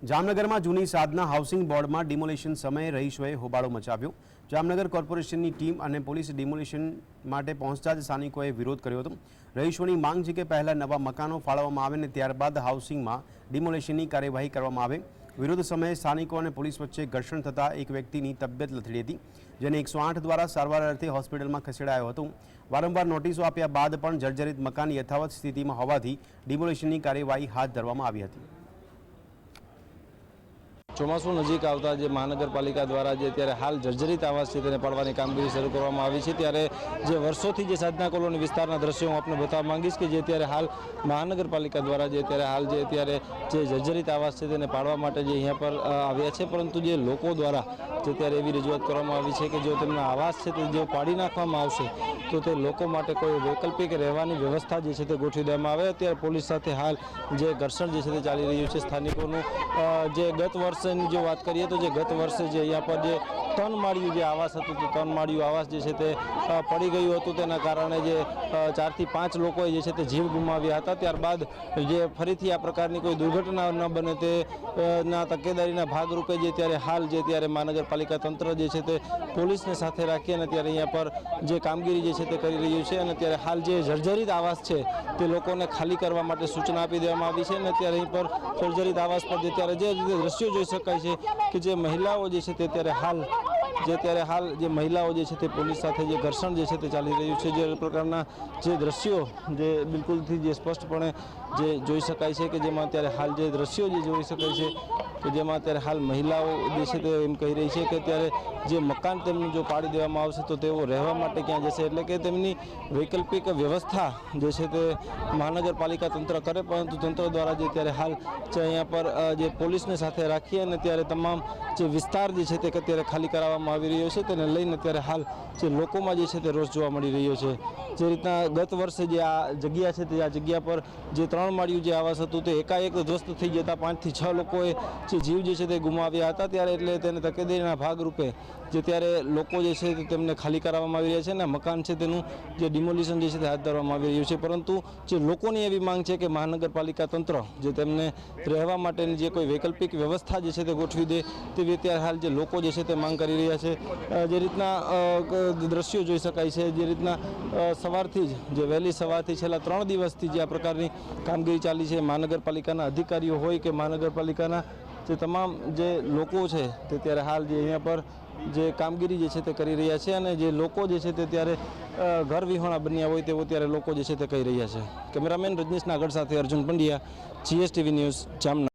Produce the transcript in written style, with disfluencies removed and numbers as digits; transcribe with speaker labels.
Speaker 1: જામનગરમાં જૂની સાધના હાઉસિંગ બોર્ડમાં ડિમોલિશન સમયે રહીશોએ હોબાળો મચાવ્યો। જામનગર કોર્પોરેશનની ટીમ અને પોલીસ ડિમોલિશન માટે પહોંચતા જ સ્થાનિકોએ વિરોધ કર્યો હતો। રહીશોની માંગ છે કે પહેલા નવા મકાનો ફાળવવામાં આવે અને ત્યારબાદ હાઉસિંગમાં ડિમોલિશનની કાર્યવાહી કરવામાં આવે। વિરોધ સમયે સ્થાનિકો અને પોલીસ વચ્ચે ઘર્ષણ થતાં એક વ્યક્તિની તબિયત લથડી હતી, જેને 108 દ્વારા સારવાર અર્થે હોસ્પિટલમાં ખસેડાયો હતો। વારંવાર નોટિસો આપ્યા બાદ પણ જર્જરિત મકાન યથાવત સ્થિતિમાં હોવાથી ડિમોલિશનની કાર્યવાહી હાથ ધરવામાં આવી હતી।
Speaker 2: ચોમાસું નજીક આવતા જે મહાનગરપાલિકા દ્વારા જે ત્યારે હાલ જર્જરિત આવાસ છે તેને પાડવાની કામગીરી શરૂ કરવામાં આવી છે। ત્યારે જે વર્ષોથી જે સાધના કોલોની વિસ્તારના દ્રશ્યો હું આપને બતાવવા માંગીશ કે જે ત્યારે હાલ મહાનગરપાલિકા દ્વારા જે ત્યારે હાલ જે ત્યારે જે જર્જરિત આવાસ છે તેને પાડવા માટે જે અહીંયા પર આવ્યા છે, પરંતુ જે લોકો દ્વારા જે ત્યારે એવી રજૂઆત કરવામાં આવી છે કે જો તેમના આવાસ છે તે જો પાડી નાખવામાં આવશે તો તે લોકો માટે કોઈ વૈકલ્પિક રહેવાની વ્યવસ્થા જે છે તે ગોઠવી દેવામાં આવે। અત્યારે પોલીસ સાથે હાલ જે ઘર્ષણ જે છે તે ચાલી રહ્યું છે સ્થાનિકોનું। જે ગત વર્ષની જો વાત કરીએ તો જે ગત વર્ષે જે અહીંયા પર જે 3 માળિયું જે આવાસ હતું તો 3 માળિયું આવાસ જે છે તે પડી ગયું હતું, તેના કારણે જે 4 થી 5 લોકોએ જે છે તે જીવ ગુમાવ્યા હતા। ત્યારબાદ જે ફરીથી આ પ્રકારની કોઈ દુર્ઘટના ન બને તે ના તકેદારીના ભાગરૂપે જે ત્યારે હાલ જે ત્યારે મહાનગરપાલિકા તંત્ર જે છે તે પોલીસને સાથે રાખી અને ત્યારે અહીંયા પર જે કામગીરી જે છે તે કરી રહ્યું છે અને ત્યારે હાલ જે જર્જરિત આવાસ છે તે લોકોને ખાલી કરવા માટે સૂચના આપી દેવામાં આવી છે અને ત્યારે અહીં પર જર્જરિત આવાસ પર જે ત્યારે જે દ્રશ્યો જોઈ શકાય છે કે જે મહિલાઓ જે છે તે ત્યારે હાલ જે મહિલાઓ જે છે તે પોલીસ સાથે જે ઘર્ષણ જે છે તે ચાલી રહ્યું છે। જે પ્રકારના જે દ્રશ્યો જે બિલકુલથી જે સ્પષ્ટપણે જે જોઈ શકાય છે કે જેમાં ત્યારે હાલ જે દ્રશ્યો જે જોઈ શકાય છે કે જેમાં ત્યારે હાલ મહિલાઓ જે છે તે એમ કહી રહી છે કે ત્યારે જે મકાન તેમનું જો પાડી દેવામાં આવશે તો તેઓ રહેવા માટે ક્યાં જશે, એટલે કે તેમની વૈકલ્પિક વ્યવસ્થા જે છે તે મહાનગરપાલિકા તંત્ર કરે, પરંતુ તંત્ર દ્વારા જે ત્યારે હાલ જે અહીંયા પર જે પોલીસને સાથે રાખી અને ત્યારે તમામ જે વિસ્તાર જે છે તે અત્યારે ખાલી કરાવવામાં આવી રહ્યો છે, તેને લઈને અત્યારે હાલ જે લોકોમાં જે છે તે રોષ જોવા મળી રહ્યો છે। જે રીતના ગત વર્ષે જે આ જગ્યા છે તે આ જગ્યા પર જે 3 માળિયું જે આવાસ હતું તે એકાએક ધ્વસ્ત થઈ જતા 5 થી 6 લોકોએ જે જીવ જે છે તે ગુમાવ્યા હતા। ત્યારે એટલે તેને તકેદારીના ભાગરૂપે જે ત્યારે લોકો જે છે તેમને ખાલી કરાવવામાં આવી રહ્યા છે અને મકાન છે તેનું જે ડિમોલિશન જે છે તે હાથ ધરવામાં આવી રહ્યું છે, પરંતુ જે લોકોની એવી માંગ છે કે મહાનગરપાલિકા તંત્ર જે તેમને રહેવા માટેની જે કોઈ વૈકલ્પિક વ્યવસ્થા જે છે તે ગોઠવી દે તેવી અત્યારે હાલ જે લોકો જે છે તે માંગ કરી રહ્યા છે। જે રીતના દ્રશ્યો જોઈ શકાય છે, જે રીતના સવારથી જ જે વહેલી સવારથી છેલ્લા 3 દિવસથી જે આ પ્રકારની કામગીરી ચાલી છે, મહાનગરપાલિકાના અધિકારીઓ હોય કે મહાનગરપાલિકાના જે તમામ જે લોકો છે તે ત્યારે હાલ જે અહીંયા પર જે કામગીરી જે છે તે કરી રહ્યા છે અને જે લોકો જે છે તે ત્યારે ઘર વિહોણા બન્યા હોય તેવો ત્યારે લોકો જે છે તે કહી રહ્યા છે। કેમેરામેન રજનીશ નાગર સાથે અર્જુન પંડ્યા, GSTV ન્યૂઝ, જામનગર।